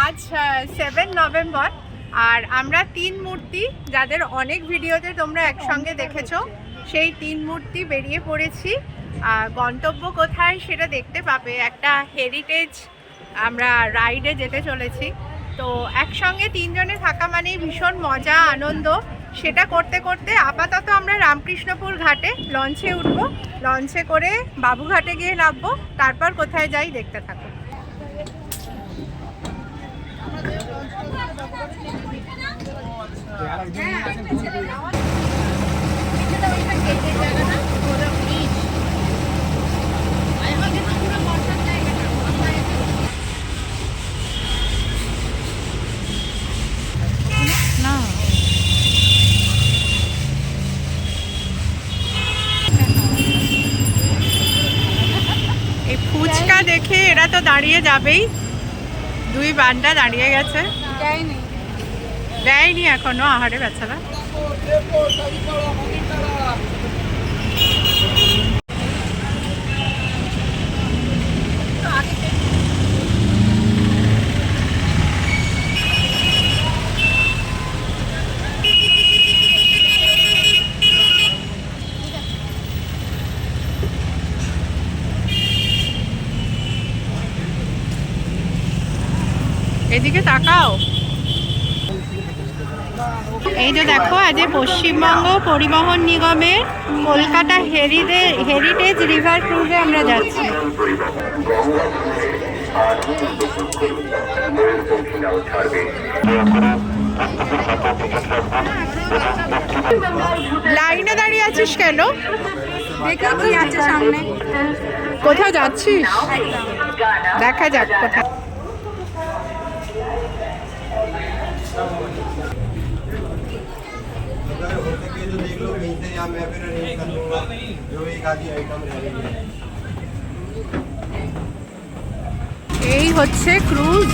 আজ 7 নভেম্বর আর আমরা তিন মূর্তি যাদের অনেক ভিডিওতে তোমরা একসঙ্গে দেখেছো সেই তিন মূর্তি বেরিয়ে পড়েছি। গন্তব্য কোথায় সেটা দেখতে পাবে, একটা হেরিটেজ আমরা রাইডে যেতে চলেছি। তো একসঙ্গে তিনজনে থাকা মানেই ভীষণ মজা আনন্দ। সেটা করতে করতে আপাতত আমরা রামকৃষ্ণপুর ঘাটে লঞ্চে উঠব, লঞ্চে করে বাবুঘাটে গিয়ে নামবো, তারপর কোথায় যাই দেখতে থাকো। এই ফুচকা দেখে এরা তো দাঁড়িয়ে যাবেই, দুই বান্ডা দাঁড়িয়ে গেছে, দেয়নি এখনো আহারে বাচ্চারা। এদিকে তাকাও। এই যে দেখো, আজ পশ্চিমবঙ্গ পরিবহন নিগমের কলকাতা হেরিটেজ রিভার ক্রুজে আমরা যাচ্ছি। লাইনে দাঁড়িয়ে আছিস কেন? সামনে কোথাও যাচ্ছিস? দেখা যাক কোথায়। এই হচ্ছে ক্রুজ।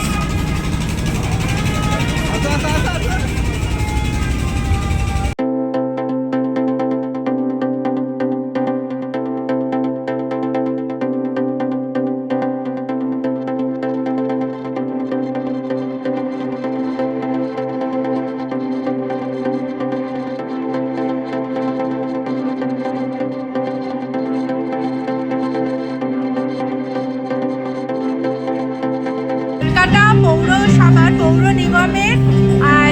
পৌরসভার পৌর নিগমের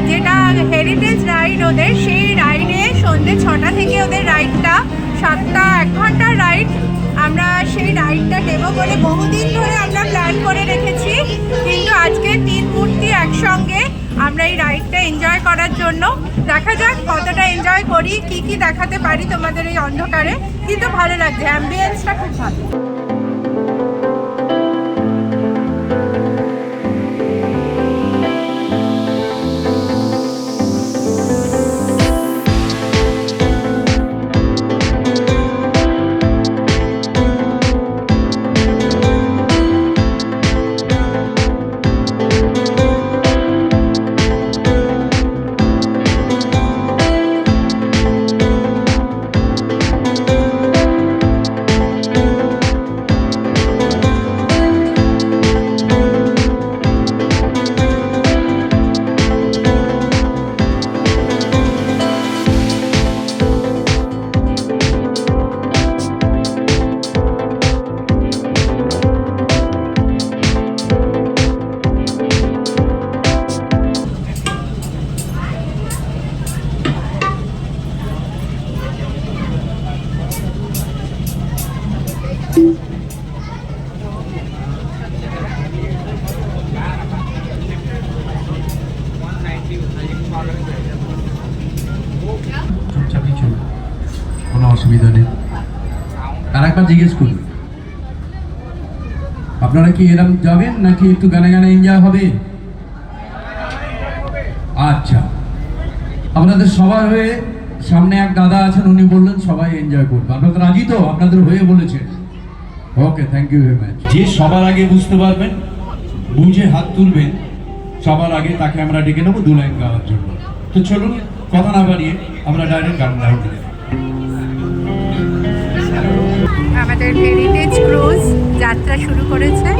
যেটা হেরিটেজ রাইড ওদের, সেই রাইডে সন্ধ্যে 6টা থেকে ওদের রাইডটা, 7টা 1 ঘন্টার রাইড। আমরা সেই রাইডটা দেবো বলে বহুদিন ধরে আমরা প্ল্যান করে রেখেছি, কিন্তু আজকে তিন মূর্তি একসঙ্গে আমরা এই রাইডটা এনজয় করার জন্য। দেখা যাক কতটা এনজয় করি, কি কি দেখাতে পারি তোমাদের এই অন্ধকারে, কিন্তু ভালো লাগছে, অ্যাম্বিয়েন্সটা খুব ভালো। কোনো অসুবিধা নেই। আর একবার জিজ্ঞেস করুন, আপনারা কি এরকম যাবেন নাকি একটু গানে গানে এনজয় হবে? আচ্ছা, আপনাদের সবার হয়ে সামনে এক দাদা আছেন, উনি বললেন সবাই এনজয় করবে। আপনারা রাজি তো? আপনাদের হয়ে বলেছেন। ওকে, থ্যাংক ইউ ভেরি মাচ। যে সবার আগে বুঝতে পারবেন, বুঝে হাত তুলবেন সবার আগে, তাকে আমরা ডেকে নেবো 2 লাইন গাওয়ার জন্য। তো চলুন কথা না বাড়িয়ে আমরা ডাইরেক্ট গান গাওয়া দিই। আমাদের হেরিটেজ ক্রুজ যাত্রা শুরু করেছে,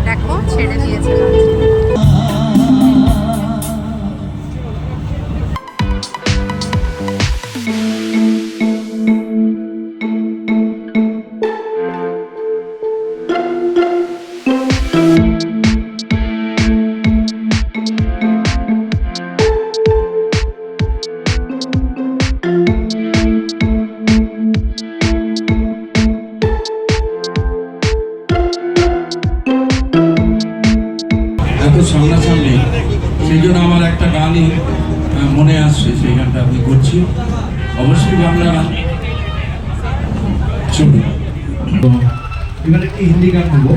দেখো ছেড়ে দিয়েছে। এত সামনাসামনি, সেই জন্য আমার একটা গানই মনে আসছে, সেই গানটা আমি করছি। অবশ্যই বাংলা গান। চলুন এবার একটি হিন্দি গান নেবো।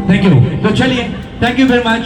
Thank you. तो चलिए, थैंक यू वेरी मच।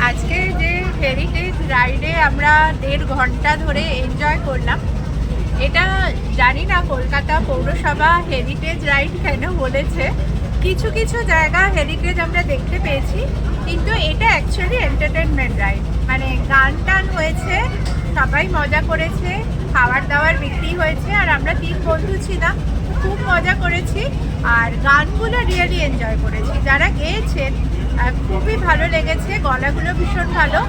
আজকে যে হেরিটেজ রাইডে আমরা 1.5 ঘন্টা ধরে এনজয় করলাম, এটা জানি না কলকাতা পৌরসভা হেরিটেজ রাইড কেন বলেছে। কিছু কিছু জায়গা হেরিটেজ আমরা দেখতে পেয়েছি, কিন্তু এটা অ্যাকচুয়ালি এন্টারটেনমেন্ট রাইড। মানে গান টান হয়েছে, সবাই মজা করেছে, খাবার দাবার বিক্রি হয়েছে, আর আমরা 3 বন্ধু ছিলাম, খুব মজা করেছি আর গানগুলো রিয়েলি এনজয় করেছি। যারা গেয়েছেন খুবই ভালো লেগেছে, গলাগুলো ভীষণ ভালো।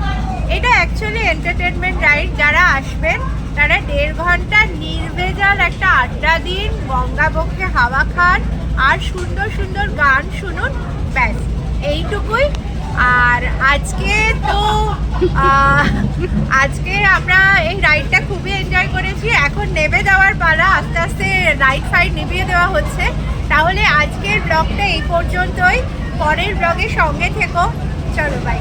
এটা অ্যাকচুয়ালি এন্টারটেনমেন্ট রাইড। যারা আসবেন তারা 1.5 ঘন্টা নির্ভেজাল একটা আড্ডা দিন, গঙ্গাবক্ষে হাওয়া খান আর সুন্দর সুন্দর গান শুনুন, ব্যাস এইটুকুই। আর আজকে আমরা এই রাইডটা খুবই এনজয় করেছি। এখন নেমে যাওয়ার পালা, আস্তে আস্তে লাইট ফাইট নিভিয়ে দেওয়া হচ্ছে। তাহলে আজকের ব্লগটা এই পর্যন্তই, পরের ব্লগে সঙ্গে থেকো, চলো বাই।